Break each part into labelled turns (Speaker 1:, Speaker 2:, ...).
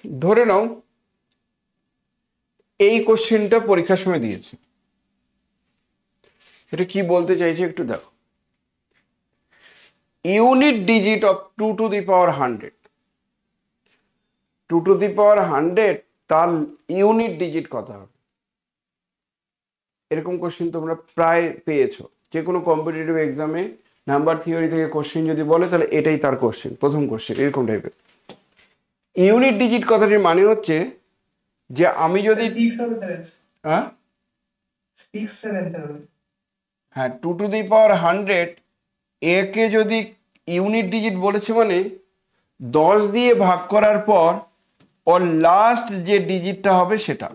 Speaker 1: ধরে নাও এই কোশ্চেনটা পরীক্ষার সময় দিয়েছে, এটা কি বলতে চাইছে একটু দেখো। Unit digit of 2 to the power 100, 2 to the power 100 তার ইউনিট ডিজিট কত হবে? এরকম কোশ্চেন তোমরা প্রায় পেয়েছো যে কোনো কম্পিটিটিভ এক্সামে। নাম্বার থিওরি থেকে কোশ্চেন যদি বলে তাহলে এটাই তার কোশ্চেন, প্রথম কোশ্চেন এরকম টাইপের। ইউনিট ডিজিট কথাটির মানে হচ্ছে যে আমি যদি হ্যাঁ 2 to the power 100 একে যদি ইউনিট ডিজিট বলেছে মানে 10 দিয়ে ভাগ করার পর ওর লাস্ট যে ডিজিটটা হবে সেটা,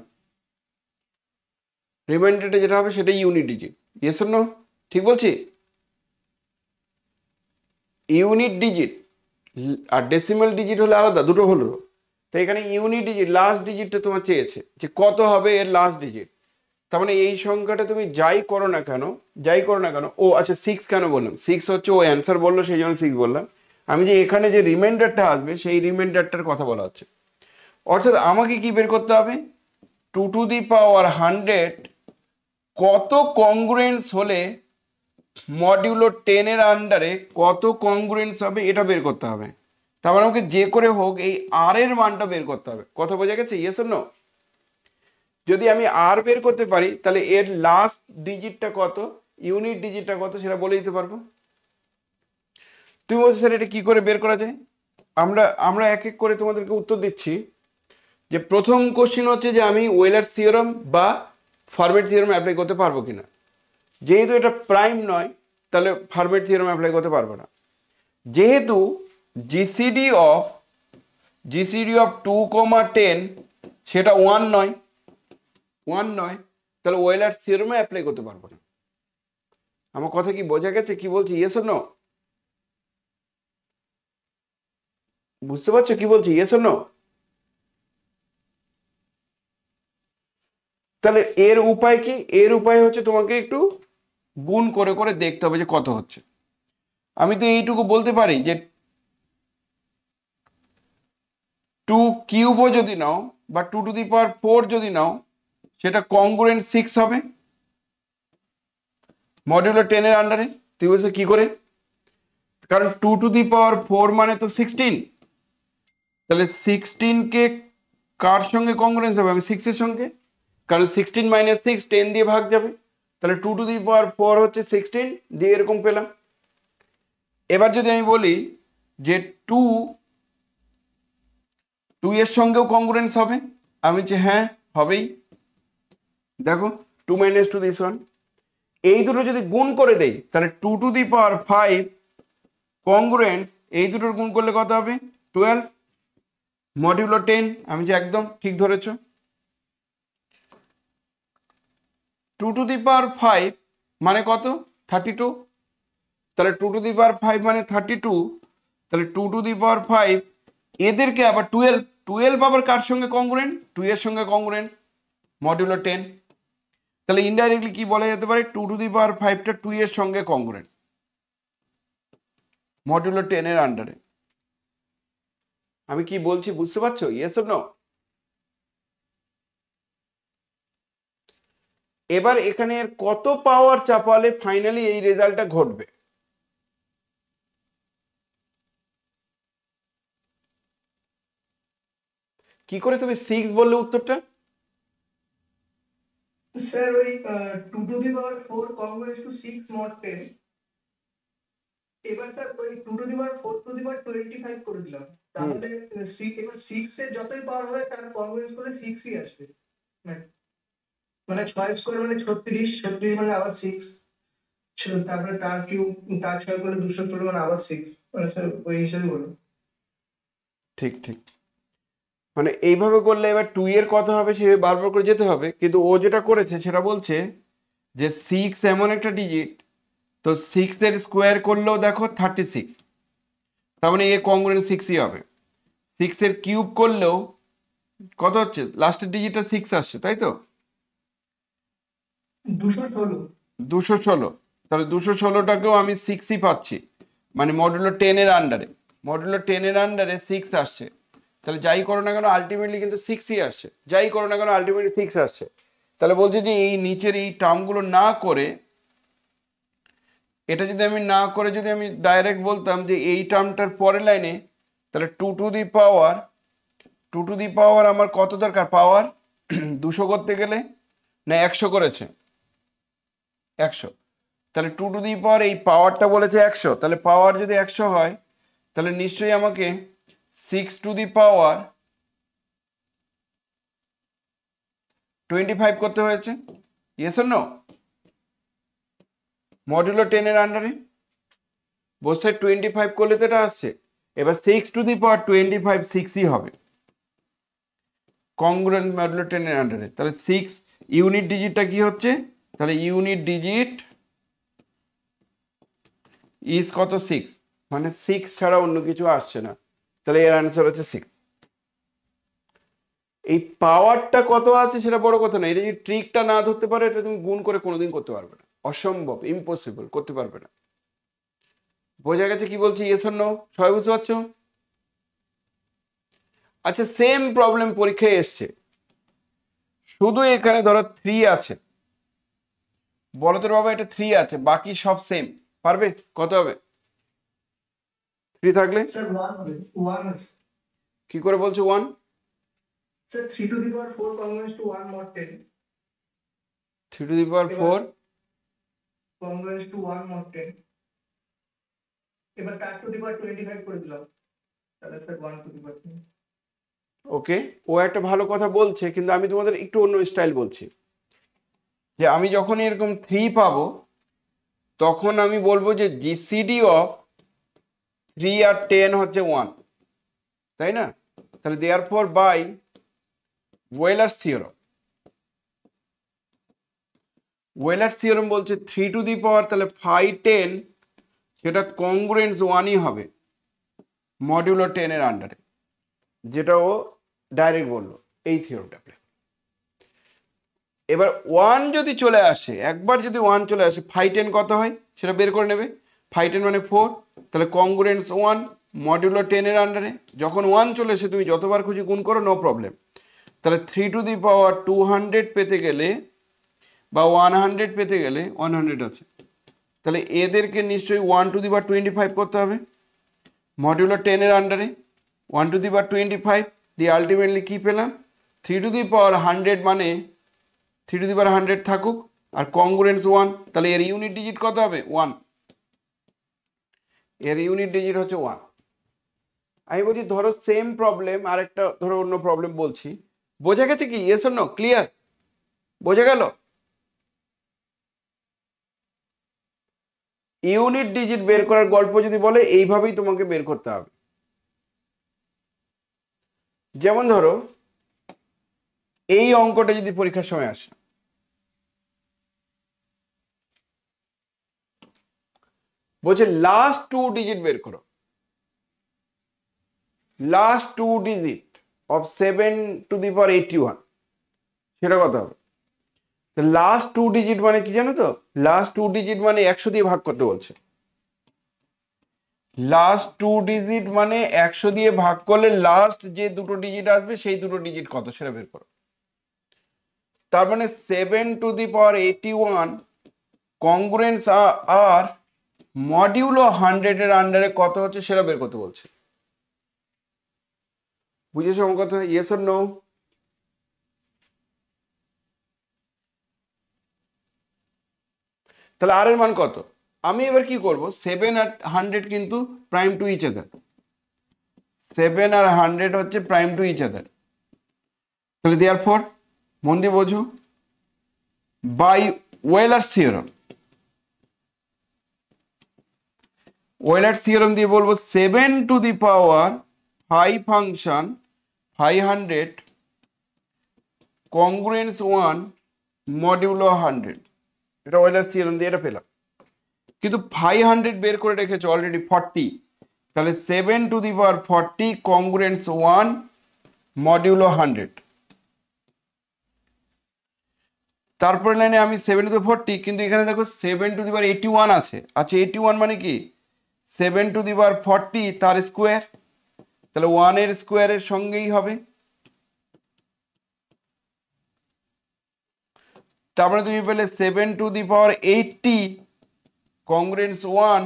Speaker 1: রিমাইন্ডারটা যেটা হবে সেটা unit digit. Yes or no? ঠিক বলছি? ইউনিট ডিজিট আর ডেসিমাল ডিজিট হলে আলাদা, দুটো হলো। তো এখানে ইউনিট ডিজিট লাস্ট ডিজিটটা তোমার চেয়েছে যে কত হবে এর লাস্ট ডিজিট। তার মানে এই সংখ্যাটা তুমি যাই করো না কেন, ও আচ্ছা 6 কেন বললাম, 6 হচ্ছে ও অ্যান্সার বললো সেই জন্য 6 বললাম। আমি যে এখানে যে রিমাইন্ডারটা আসবে সেই রিমাইন্ডারটার কথা বলা হচ্ছে। অর্থাৎ আমাকে কি বের করতে হবে, 2 to the power 100 কত কংগ্রুয়েন্স হলে মডিউলো 10 এর আন্ডারে কত কংগ্রুয়েন্স হবে এটা বের করতে হবে। তার মানে আমাকে যে করে হোক এই আর এর মানটা বের করতে হবে। কথা বোঝা গেছে? Yes or no? যদি আমি আর বের করতে পারি তাহলে এর লাস্ট ডিজিটটা কত, ইউনিট ডিজিটটা কত সেটা বলে দিতে পারবো। তুমি বলছো স্যার এটা কি করে বের করা যায়? আমরা এক এক করে তোমাদেরকে উত্তর দিচ্ছি। যে প্রথম কোশ্চেন হচ্ছে যে আমি ওয়েলার্স থিওরাম বা ফরম্যাট থিওরাম অ্যাপ্লাই করতে পারবো কিনা। যেহেতু এটা প্রাইম নয় তাহলে ফরম্যাট থিওরাম অ্যাপ্লাই করতে পারবো না। যেহেতু জিসিডি অফ 2, 10 সেটা 1 নয়, তাহলে ওয়েলার্স থিওরামে অ্যাপ্লাই করতে পারবো না। আমার কথা কি বোঝা গেছে কি বলছি? Yes or no? বুঝতে পারছো কি বলছি? Yes or no? তাহলে এর উপায় কি? এর উপায় হচ্ছে তোমাকে একটু গুণ করে করে দেখতে হবে যে কত হচ্ছে। আমি তো এইটুকু বলতে পারি যে 2 কিউবও যদি নাও বা 2 to the power 4 যদি নাও সেটা কংগ্রুয়েন্ট 6 হবে মডিউলো 10 এর আন্ডারে। তুই বলছে কি করে? কারণ 2 to the power 4 মানে তো 16, তাহলে 16 কে কার সঙ্গে কংগ্রুয়েন্স হবে? আমি 6 এর সঙ্গে, কারণ 16 - 6 10 দিয়ে ভাগ যাবে। তাহলে 2 to the power 4 হচ্ছে 16 দিয়ে এরকম পেলাম। এবার যদি আমি বলি যে 2 এর সঙ্গেও কংগ্রুয়েন্স হবে, আমি যে হ্যাঁ হবেই। দেখো 2 - 2 দিস 1, এই দুটো যদি গুণ করে দেই তাহলে 2 to the power 5 কংগ্রুয়েন্স, এই দুটোর গুণ করলে কত হবে? 12 মডিউলো 10। আমি যে একদম ঠিক ধরেছো। 2 to the power 5 মানে কত? 32। তাহলে 2 to the power 5 মানে 32। তাহলে 2 to the power 5 এদেরকে আবার 12 আবার কার সঙ্গে কংগ্রুয়েন্ট? 2 এর সঙ্গে কংগ্রুয়েন্ট মডিউলো 10। তাহলে ইনডাইরেক্টলি কি বলা যেতে পারে? 2 to the power 5 টা 2 এর সঙ্গে কংগ্রুয়েন্ট মডিউলো 10 এর আন্ডারে। আমি কি বলছি বুঝতে পারছো? Yes or no? এবার এখানে কত পাওয়ার চাপালে ফাইনালি এই রেজাল্টটা ঘটবে? কি করে তুমি 6 বললে উত্তরটা?
Speaker 2: স্যার ওই 2 to the power 4 congruence to 6 mod 10। এবার স্যার ওই 2 to the power 4 to the power 25 করে দিলাম। তাহলে এবার 6 এর যতই পাওয়ার হবে তার কংগ্রুয়েন্স করে 6 ই আসবে। মানে 6 স্কয়ার মানে 36, 36 মানে আবার 6, তারপরে তার কিউব, তার 6 করে 270 মানে আবার 6। মানে স্যার ওই হিসাবে বলুন।
Speaker 1: ঠিক ঠিক। মানে এইভাবে করলে এবার 2 এর কত হবে সেভাবে বারবার করে যেতে হবে। কিন্তু ও যেটা করেছে সেটা বলছে যে 6 এমন একটা ডিজিট, তো 6 এর স্কোয়ার করলেও দেখো 36, তার মানে এ কংগ্রুয়েন্ট 6ই হবে। 6 এর কিউব করলেও কত হচ্ছে? লাস্টের ডিজিটটা 6 আসছে, তাই তো? 216। তাহলে 216টাকেও আমি 6ই পাচ্ছি, মানে মডুলো 10 এর আন্ডারে। মডুলো 10 এর আন্ডারে 6 আসছে, তো তাহলে যাই করো না কেন আলটিমেটলি কিন্তু 6ই আসছে, যাই করো না কেন আলটিমেটলি 6 আসছে। তাহলে বলছে যে এই নিচের এই টার্মগুলো না করে, এটা যদি আমি না করে যদি আমি ডাইরেক্ট বলতাম যে এই টার্মটার পরের লাইনে, তাহলে 2 টু দি পাওয়ার আমার কত দরকার পাওয়ার 200 করতে গেলে, না 100 করেছে 100, তাহলে 2 টু দি পাওয়ার এই পাওয়ারটা বলেছে 100, তাহলে পাওয়ার যদি 100 হয় তাহলে নিশ্চয়ই আমাকে 6 টু দি পাওয়ার 25 করতে হয়েছে, ইয়েস অর নো? মডুলো 10 এর আন্ডারে বসে 25 করলে তো এটা আসছে। এবার 6 টু দি পাওয়ার 25 6ই হবে কংগ্রুয়েন্ট মডুলো 10 এর আন্ডারে। তাহলে 6 ইউনিট ডিজিটটা কি হচ্ছে, তাহলে ইউনিট ডিজিট ইজ কত 6, মানে 6 ছাড়া অন্য কিছু আসছে না, তাহলে এর অ্যান্সার হচ্ছে 6। এই পাওয়ারটা কত আছে সেটা বড় কথা না, এটা যদি ট্রিকটা না ধরতে পারো এটা তুমি গুণ করে কোনোদিন করতে পারবে না, অসম্ভব, ইম্পসিবল, করতে পারবে না। বোঝা গেছে কি বলছি, ইয়েস অর নো? সবাই বুঝতে পারছো? আচ্ছা, সেম প্রবলেম পরীক্ষায় এসছে, শুধু এখানে ধরো 3 আছে, বলো তো বাবা এটা 3 আছে, বাকি সব সেম, পারবে? কত হবে 3 থাকলে?
Speaker 2: স্যার 1 হবে, 1 আছে
Speaker 1: কি করে বলছো 1?
Speaker 2: Sir 3 two the power 4 congruence to 1 mod 10
Speaker 1: 3 two the power 4
Speaker 2: congruence to 1 mod 10, এবার তার টু দি পাওয়ার 25 করে দিলাম, তাহলে স্যার 1 টু দি পাওয়ার।
Speaker 1: ওকে, ও একটা ভালো কথা বলছে, কিন্তু আমি তোমাদের একটু অন্য স্টাইল বলছি, যে আমি যখন এরকম 3 পাবো তখন আমি বলবো যে জিসিডি অফ 3 আর 10 হচ্ছে 1, তাই না? তাহলে দেয়ারফর বাই ওয়েলার্স থিওরেম বলছে 3 টু দি পাওয়ার তাহলে 5 10 সেটা কংগ্রুয়েন্স 1ই হবে মডিউলো 10 এর আন্ডারে, যেটা ও ডাইরেক্ট বললো এই থিওরেমটা। এবার 1 যদি চলে আসে, একবার যদি 1 চলে আসে, 5 10 কত হয় সেটা বের করে নেবে। 5 10 মানে 4, তাহলে কংগ্রুয়েন্স 1 মডিউলো 10 এর আন্ডারে, যখন 1 চলে এসে তুমি যতবার খুশি গুণ করো, নো প্রবলেম। তাহলে 3 টু দি পাওয়ার 200 পেতে গেলে বা 100 পেতে গেলে 100 আছে, তাহলে এদেরকে নিশ্চয়ই 1 টু দি পাওয়ার 25 করতে হবে মডিউলো 10 এর আন্ডারে। 1 টু দি পাওয়ার 25 দিয়ে আলটিমেটলি কি পেলাম, 3 টু দি পাওয়ার 100, মানে 3 টু দি পাওয়ার 100 থাকুক আর কংগ্রুয়েন্স 1, তাহলে এর ইউনিট ডিজিট কত হবে 1, এর ইউনিট ডিজিট হচ্ছে 1। আমি বলছি ধরো সেম প্রবলেম আরেকটা ধরো অন্য প্রবলেম বলছি, বোঝা গেছে কি, ইয়েস অর নো? ক্লিয়ার? বোঝা গেল? ইউনিট ডিজিট বের করার গল্প যদি বলে এইভাবেই তোমাকে বের করতে হবে। যেমন ধরো এই অঙ্কটা যদি পরীক্ষার সময় আসে, বলছে লাস্ট 2 ডিজিট বের করো, last 2 digit of 7 to the power 81, সেটা কত হবে? লাস্ট 2 ডিজিট মানে কি জানো তো? লাস্ট 2 ডিজিট মানে 100 দিয়ে ভাগ করতে বলছে। লাস্ট 2 ডিজিট মানে 100 দিয়ে ভাগ করলে লাস্ট যে দুটো ডিজিট আসবে সেই দুটো ডিজিট কত সেটা বের করো। তার মানে 7 to the power 81 কংগ্রুয়েন্স R modulo 100 এর আন্ডারে কত হচ্ছে সেটা বের করতে বলছে। বুঝেছো আমার কথা, ইয়েস অর নো? তাহলে আর এর মান কত? আমি এবার কি করব, 7 আর 100 কিন্তু প্রাইম টু ইচ আদার, 7 আর 100 হচ্ছে প্রাইম টু ইচ আদার, তাহলে দেয়ারফর মন দিয়ে বোঝো, বাই ওয়েলার্স থিওরেম দিয়ে বলবো 7 to the power 5 function 500 কংগ্রুয়েন্স 1 modulo 100, এটা ওয়েলার্স থিওরেম দিয়ে এটা পেলাম। কিন্তু 500 বের করে রেখেছো অলরেডি 40, তাহলে 7 টু দি পাওয়ার 40 কংগ্রুয়েন্স 1 মডিউলো 100। তারপরে লাইনে আমি 7 টু দি 40, কিন্তু এখানে দেখো 7 টু দি পাওয়ার 81 আছে। আচ্ছা 81 মানে কি? 7 টু দি পাওয়ার 40 তার স্কোয়ার, তাহলে 1 এর স্কোয়ারের সঙ্গেই হবে। তার মানে তুমি পেলে 7⁸80 কংগ্রেন্স 1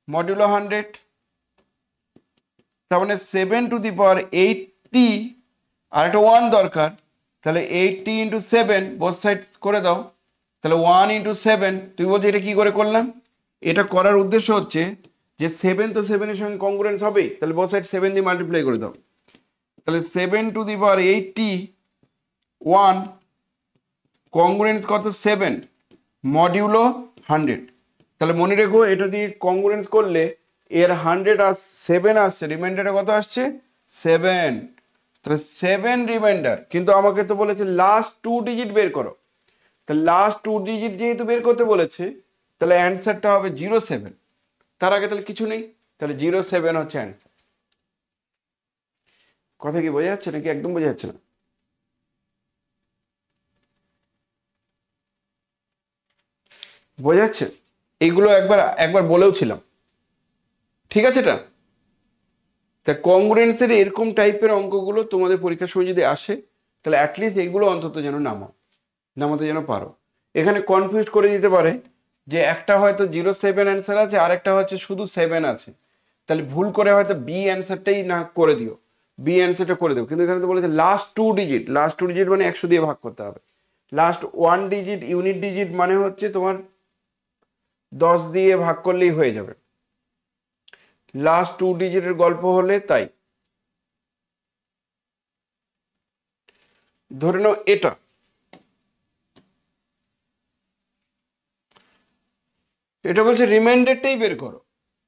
Speaker 1: মডুলো 100। তার মানে 7⁸80 আর একটা 1 দরকার, তাহলে 80 × 7 বোথ সাইড করে দাও, তাহলে 1 × 7। তুই বলছি এটা কি করে করলাম? এটা করার উদ্দেশ্য হচ্ছে যে 7 তো 7 এর সঙ্গে কংগ্রুয়েন্স হবেই, তাহলে বোথ সাইড 7 দিয়ে মাল্টিপ্লাই করে দাও। তাহলে 7⁸80 1 কংগ্রুয়েন্স কত 7 মডিউলো 100। তাহলে মনে রেখো এটা দিয়ে কংগ্রুয়েন্স করলে এর 7 আসছে, রিমাইন্ডারে কত আসছে 7। তাহলে 7 রিমাইন্ডার, কিন্তু আমাকে তো বলেছে লাস্ট 2 ডিজিট বের করো। তাহলে লাস্ট 2 ডিজিট যেহেতু বের করতে বলেছে, তাহলে অ্যান্সারটা হবে 07। তার আগে তাহলে কিছু নেই, তাহলে 07 হচ্ছে অ্যান্সার। কথা কি বোঝা যাচ্ছে নাকি একদম বোঝা যাচ্ছে না? বোঝা যাচ্ছে? এইগুলো একবার বলেও ছিলাম, ঠিক আছে? এটা তা কংগ্রুয়েন্সের এরকম টাইপের অঙ্কগুলো তোমাদের পরীক্ষার সময় যদি আসে, তাহলে অ্যাটলিস্ট এইগুলো অন্তত যেন নামাতে যেন পারো। এখানে কনফিউজ করে দিতে পারে যে একটা হয়তো 07 অ্যান্সার আছে, আর একটা হচ্ছে শুধু 7 আছে, তাহলে ভুল করে হয়তো বি অ্যান্সারটাই না করে দিও, বি অ্যান্সারটা করে দিও। কিন্তু এখানে তো বলেছে লাস্ট 2 ডিজিট মানে 100 দিয়ে ভাগ করতে হবে। লাস্ট 1 ডিজিট ইউনিট ডিজিট মানে হচ্ছে তোমার 10 দিয়ে ভাগ করলেই হয়ে যাবে। লাস্ট 2 ডিজিটের গল্প হলে তাই। ধরে নাও এটা বলছে রিমাইন্ডারটাই বের করো।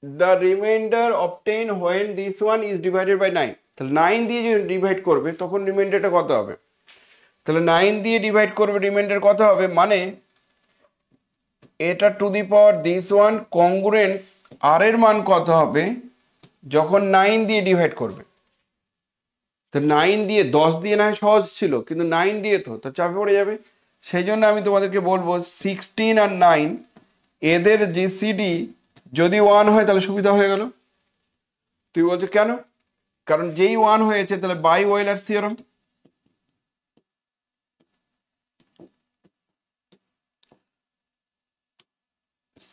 Speaker 1: The remainder obtain when this one is divided by 9। তাহলে 9 দিয়ে যদি ডিভাইড করবে তখন রিমাইন্ডারটা কত হবে? তাহলে 9 দিয়ে ডিভাইড করবে, রিমাইন্ডার কত হবে? মানে এটা to the power this one congruence আর এর মান কত হবে যখন 9 দিয়ে ডিভাইড করবে? তো 9 দিয়ে 10 দিয়ে না সহজ ছিল, কিন্তু 9 দিয়ে তো চাপে পড়ে যাবে। সেই জন্য আমি তোমাদেরকে বলবো 16 আর 9 এদের জিসিডি যদি 1 হয় তাহলে সুবিধা হয়ে গেল। তুই বলছো কেন? কারণ যেই 1 হয়েছে তাহলে by Euler theorem.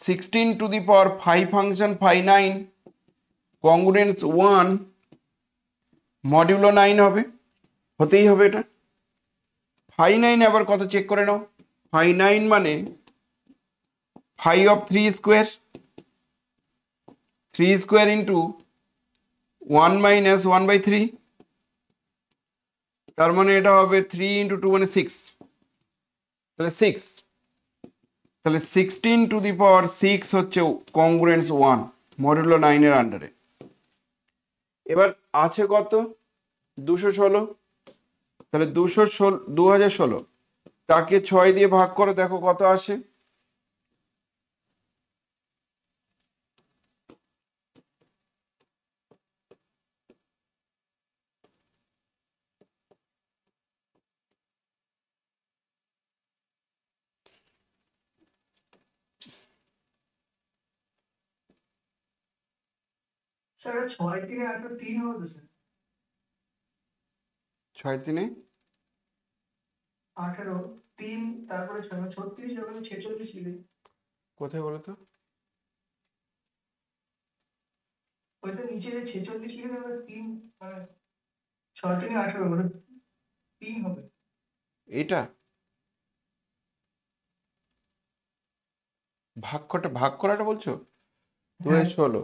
Speaker 1: Sixteen to the power 5 function 5 congruence 1 modulo 9 হবে, হতেই হবে এটা। 5 আবার কত চেক করে নাও। 5 মানে 5 of 3 square, 3 square into 1 minus 1/3। তার মানে এটা হবে 3 × 2 মানে 6, তাহলে 6। তাহলে 16 টু দি পাওয়ার 6 হচ্ছে কংগ্রুয়েন্স 1 মডুলো 9 এর আন্ডারে। এবার আছে কত? 216। তাহলে 2016 তাকে 6 দিয়ে ভাগ করো, দেখো কত আসে।
Speaker 2: স্যার 6×3 = 18 হবে তো স্যার?
Speaker 1: 6 3
Speaker 2: 18, 3 তারপরে 6 36 এবং 46 লিখে।
Speaker 1: কোথায় বলো তো?
Speaker 2: ওই স্যার নিচে যে 46 লিখে দেবে 3, মানে 6×3 = 18, ওটা 3 হবে।
Speaker 1: এটা ভাগ করাটা বলছো? 2/16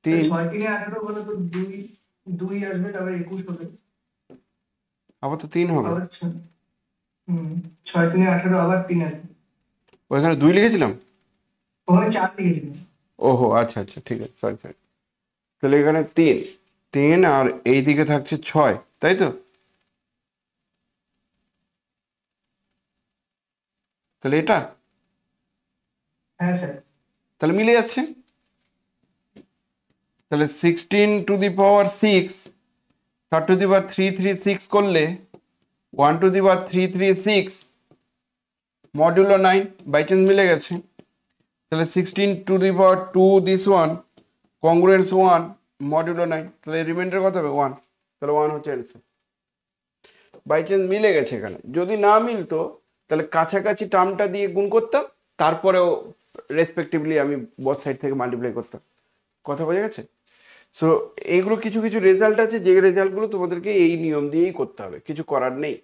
Speaker 1: 3
Speaker 2: 6×18 হলে তো 2 আসবে, তারপরে 21 হবে,
Speaker 1: আবার তো 3 হবে।
Speaker 2: আবার 6×18 আবার 3 আসবে।
Speaker 1: ওইখানে 2 লিখেছিলাম,
Speaker 2: ওখানে 4 লিখেছিলিস।
Speaker 1: ওহো আচ্ছা ঠিক আছে, সরি। তাহলে এখানে 3 আর এই দিকে থাকছে 6, তাই তো? তাহলে এটা
Speaker 2: হ্যাঁ স্যার।
Speaker 1: তাহলে মিলে যাচ্ছে। তাহলে 16 টু দি পাওয়ার 6 তার টু দি পাওয়ার 336 করলে 1 to the power 336 modulo 9 by chance মিলে গেছে। তাহলে 16 to the power 2 this one congruence 1 modulo 9, তাহলে রিমাইন্ডার কত হবে 1, তাহলে 1 হচ্ছে অ্যান্সার। বাই চান্স মিলে গেছে এখানে, যদি না মিলতো তাহলে কাছাকাছি টার্মটা দিয়ে গুণ করতাম, তারপরেও রেসপেক্টিভলি আমি বোথ সাইড থেকে মাল্টিপ্লাই করতাম। কথা বোঝা গেছে? সো এইগুলো কিছু কিছু রেজাল্ট আছে, যে রেজাল্টগুলো তোমাদেরকে এই নিয়ম দিয়েই করতে হবে, কিছু করার নেই।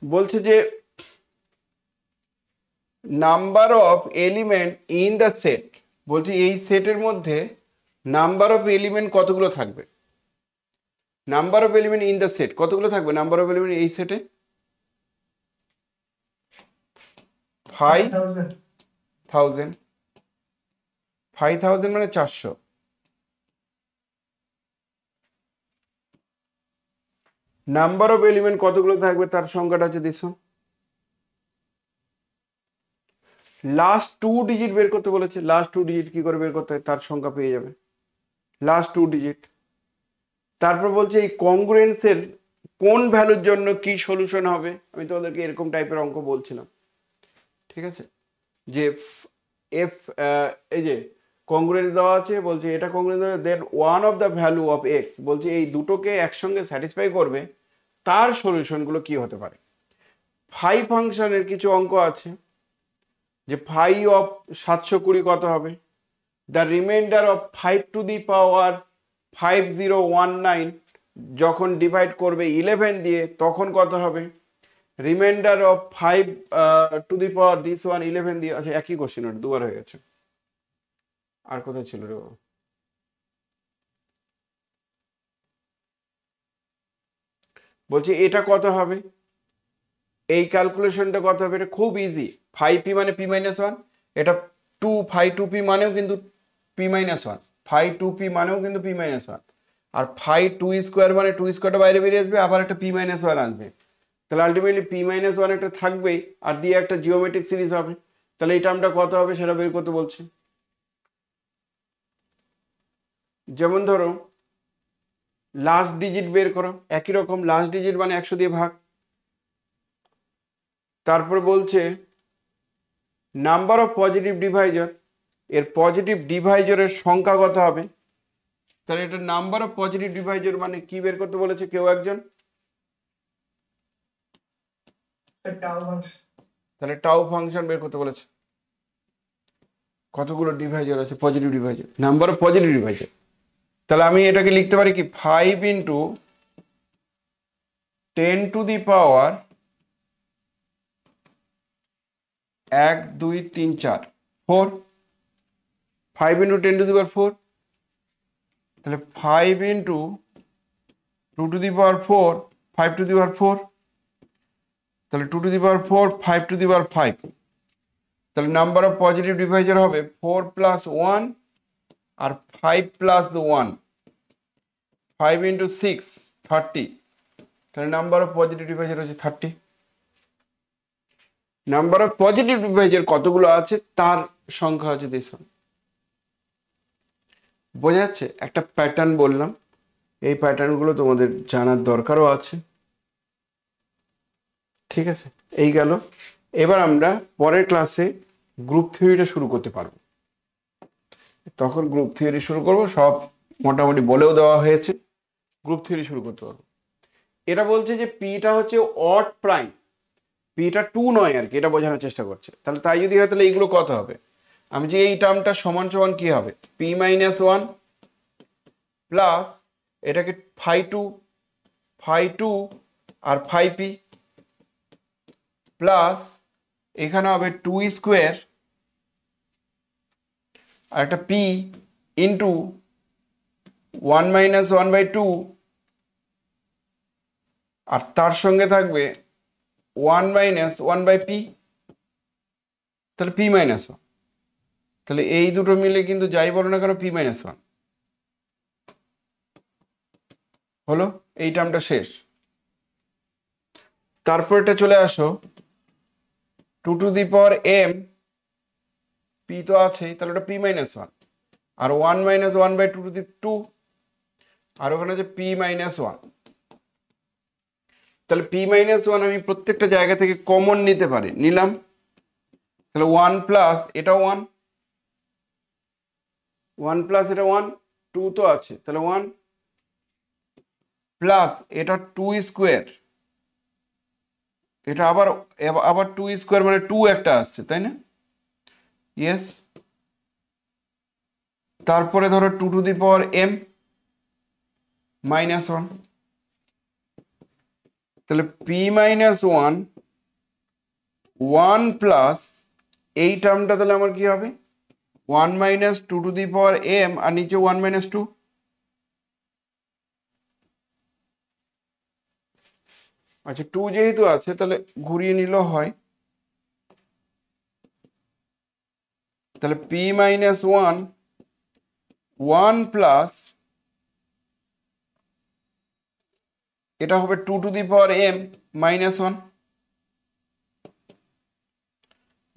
Speaker 1: বলছে যে number of element in the set, বলছে এই সেটের মধ্যে নাম্বার অফ এলিমেন্ট কতগুলো থাকবে, number of element in the set কতগুলো থাকবে, নাম্বার অফ এলিমেন্ট এই সেটে 5000, 5000 মানে 400। নাম্বার অফ এলিমেন্ট কতগুলো থাকবে তার সংখ্যাটা হচ্ছে দিস, লাস্ট 2 ডিজিট বের করতে বলেছে। লাস্ট 2 ডিজিট কি করে বের করতে হয়, তার সংখ্যা পেয়ে যাবে লাস্ট 2 ডিজিট। তারপর বলছে এই কংগ্রুয়েন্সের কোন ভ্যালুর জন্য কি সলিউশন হবে, আমি তোমাদেরকে এরকম টাইপের অঙ্ক বলছিলাম, ঠিক আছে, যে এফ এই যে কংগ্রুয়েন্স দেওয়া আছে, বলছে এটা congruence then one of the value of x, বলছে এই দুটোকে একসঙ্গে স্যাটিসফাই করবে, তার সলিউশনগুলো কি হতে পারে। ফাই ফাংশনের কিছু অঙ্ক আছে, যে ফাই অফ 720 কত হবে, the remainder of 5 to the power 5019 যখন ডিভাইড করবে 11 দিয়ে তখন কত হবে, remainder of 5 to the power this one 11 দিয়ে, আচ্ছা একই কোশ্চেন, ওটা দুবার হয়ে গেছে, আর কোথায় ছিল রে, বলছে এটা কত হবে, এই ক্যালকুলেশনটা কত হবে, এটা খুব ইজি। 5p মানে p-1, এটা 5 2p মানেও কিন্তু p-1, 5 2p মানেও কিন্তু p-1, আর 5 2 স্কোয়ার মানে 2 স্কোয়ারটা বাইরে বেরিয়ে আসবে, আবার একটা p-1 আসবে, তাহলে আলটিমেটলি p-1 একটা থাকবেই, আর দিয়ে একটা জিওমেট্রিক সিরিজ হবে, তাহলে এই টার্মটা কত হবে সেটা বের করতে বলছে। যেমন ধরো লাস্ট ডিজিট বের করো, একই রকম লাস্ট ডিজিট মানে 100 দিয়ে ভাগ, তারপর বলছে নাম্বার অফ পজিটিভ ডিভাইজার, এর পজিটিভ ডিভাইজারের সংখ্যা কত হবে, তাহলে এটা নাম্বার অফ পজিটিভ ডিভাইজার মানে কি বের করতে বলেছে কেউ একজন, তাহলে টাউ ফাংশন বের করতে বলেছে, কতগুলো ডিভাইজার আছে positive divisor, number of positive divisor. তাহলে আমি এটাকে লিখতে পারি কি 5 into 10 to the power 1 2 3 4 4, 5 into 10 to the power 4, তাহলে 5 into 2 to the power 4, 5 to the power 4, তাহলে 2 to the power 4, 5 to the power 5, তাহলে নাম্বার অফ পজিটিভ ডিভাইজার হবে 4 প্লাস 1 আর 5 প্লাস 1, 5 ইন্টু 6 30, তাহলে নাম্বার অফ পজিটিভ ডিভাইজার হচ্ছে 30। Number of positive Deviser কতগুলো আছে তার সংখ্যা হচ্ছে দিস, বোঝা যাচ্ছে? একটা প্যাটার্ন বললাম, এই প্যাটার্নগুলো তোমাদের জানার দরকারও আছে, ঠিক আছে? এই গেল। এবার আমরা পরের ক্লাসে গ্রুপ থিওরিটা শুরু করতে পারবো, তখন গ্রুপ থিওরি শুরু করব, সব মোটামুটি বলেও দেওয়া হয়েছে, গ্রুপ থিওরি শুরু করতে পারবো। এটা বলছে যে পিটা হচ্ছে অড প্রাইম, পিটা 2 নয় আর কি, এটা বোঝানোর চেষ্টা করছে। তাহলে তাই যদি হয় তাহলে এইগুলো কত হবে, আমি যে এই টার্মটা সমান সমান কি হবে, p-1 প্লাস এটাকে 5 2 আর 5p প্লাস এখানে হবে 2 স্কোয়ার আর একটা p ইন্টু 1 মাইনাস 1/2, আর তার সঙ্গে থাকবে 1 মাইনাস 1/p, তাহলে p-1, তাহলে এই দুটো মিলে কিন্তু যাই বলো না কেন p-1 হলো, এই টার্মটা শেষ। তারপর এটা চলে আসো 2 to the power m, p তো আছেই, তাহলে ওটা p-1, R 1 minus 1/2 to the 2, আর ওখানে যে p-1, তাহলে পি মাইনাস ওয়ান আমি প্রত্যেকটা জায়গা থেকে কমন নিতে পারি, নিলাম। তাহলে ওয়ান প্লাস এটা ওয়ান, ওয়ান প্লাস এটা ওয়ান, টু তো আছে, তাহলে ওয়ান প্লাস এটা টু স্কোয়ার, এটা আবার আবার টু স্কোয়ার মানে টু একটা আসছে, তাই না? ইয়েস। তারপরে ধরো two to the power m minus one, তাহলে p minus one, one plus এই টার্মটা তাহলে আমার কি হবে, one minus two to the power m, আর নিচে ওয়ান মাইনাস টু। আচ্ছা, টু যেহেতু আছে তাহলে ঘুরিয়ে নিলেও হয়, তাহলে p minus one, one plus এটা হবে two to the power m minus one,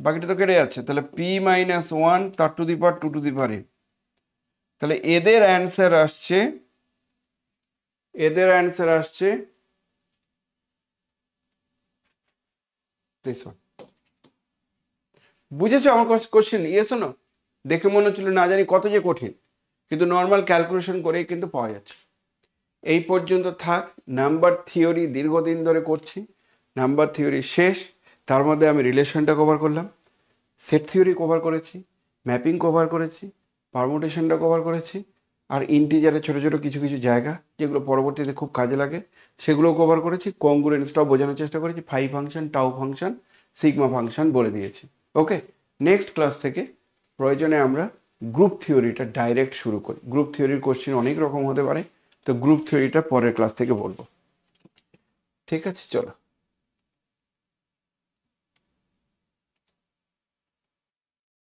Speaker 1: বাকিটা তো কেটে যাচ্ছে, তাহলে পি মাইনাস ওয়ান তার to the power two to the power M. তাহলে এদের অ্যান্সার আসছে, এদের অ্যান্সার আসছে this one. বুঝেছো আমার কোশ্চেন? ইয়েস না? দেখে মনে হচ্ছিল না জানি কত যে কঠিন, কিন্তু নর্মাল ক্যালকুলেশন করেই কিন্তু পাওয়া যাচ্ছে। এই পর্যন্ত থাক। নাম্বার থিওরি দীর্ঘদিন ধরে করছি, নাম্বার থিওরি শেষ। তার মধ্যে আমি রিলেশনটা কভার করলাম, সেট থিওরি কভার করেছি, ম্যাপিং কভার করেছি, পারমুটেশনটা কভার করেছি, আর ইন্টিজারের ছোটো ছোটো কিছু কিছু জায়গা যেগুলো পরবর্তীতে খুব কাজে লাগে সেগুলো কভার করেছি। কংগ্রুয়েন্সটাও বোঝানোর চেষ্টা করেছি, phi function, tau function, sigma function বলে দিয়েছি। ওকে, নেক্সট ক্লাস থেকে প্রয়োজনে আমরা গ্রুপ থিওরিটা ডাইরেক্ট শুরু করি। গ্রুপ থিওরির কোশ্চেন অনেক রকম হতে পারে, তো গ্রুপ থিওরিটা পরের ক্লাস থেকে বলবো। ঠিক আছে, চলো।